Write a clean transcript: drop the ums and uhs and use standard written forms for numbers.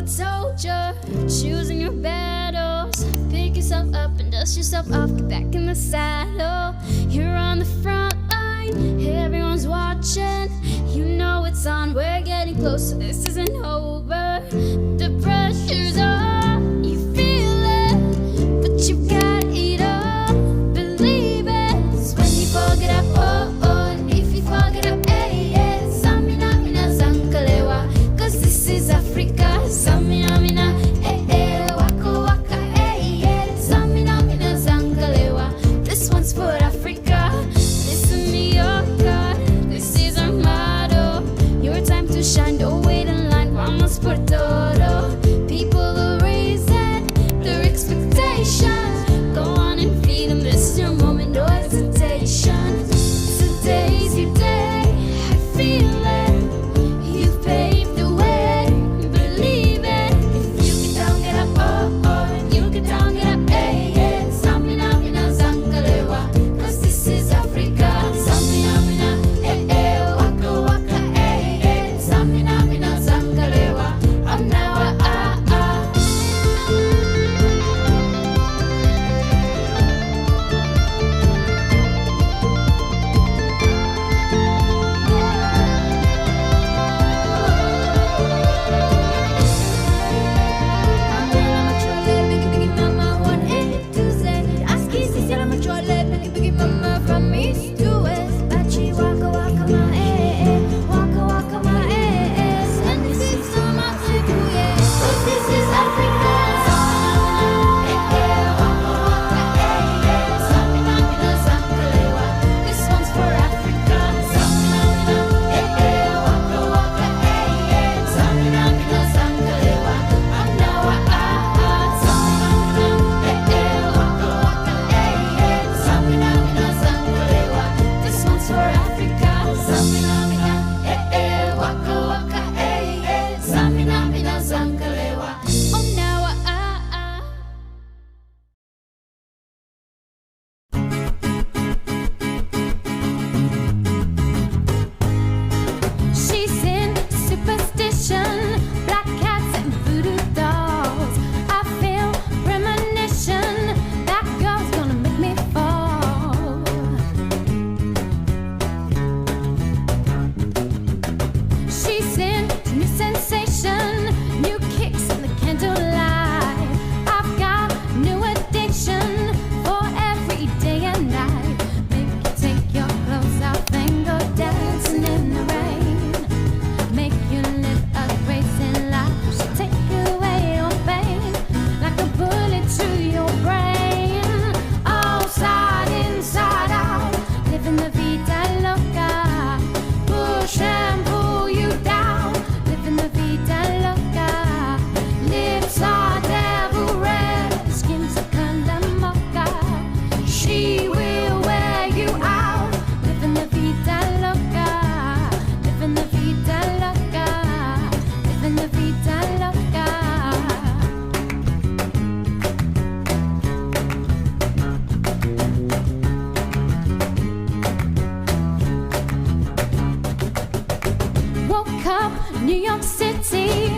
good soldier, choosing your battles. Pick yourself up and dust yourself off, get back in the saddle. You're on the front line, everyone's watching. You know it's on, we're getting closer, this isn't over. The pressure's on, you feel it, but you gotta eat up, believe it. It's when you forget up, oh, oh, and if you forget up, eh, eh. Samina, mina, zankalewa, cause this is Africa. Samina, mina, eh, eh, waka, waka, eh, eh. Samina, mina, zankalewa, this one's for Africa. Listen to your God, this is our motto. Your time to shine, don't wait in line, vamos por todo. People will raise it, their expectations. Go on and feed them, this is your moment, no hesitation. Today's your day, I feel it. You've paved the way, believe it. If you get down, get up, oh, oh. If you get down, get up, eh, eh. Samina, mina, zankalewa, cause this is Africa. Samina, mina, eh, eh, waka, waka, eh, eh. Samina, mina, zankalewa, oh, now, ah, ah. From east to west, Bachi waka waka ma eh eh, waka waka ma eh eh. And this is so much to yeah, 'cause this is Africa. Eh eh, waka waka eh eh. Samina mina zankalewa, this one's for Africa. Samina mina eh eh, waka waka eh eh. Samina mina zankalewa, anawa ah ah. Samina mina eh eh, waka waka eh eh. Samina mina zankalewa, this one's for Africa. Samina mina eh eh, waka waka eh eh. Samina mina zankalewa, oh now ah ah. She's in superstition, black cats and voodoo dolls. I feel premonition, that girl's gonna make me fall. She's in new sensation, new kicks in the candlelight. I've got new addiction for every day and night. Make you take your clothes off and go dancing in the rain. Make you live a crazy life. She'll take away your pain like a bullet to your brain. Outside, inside out, living the vida loca. Push and pull you down, living the vida loca. Lips are devil red, skin's a color mocha. She will wear you out, living the vida loca. Living the vida loca, living the vida loca. Woke up, New York City,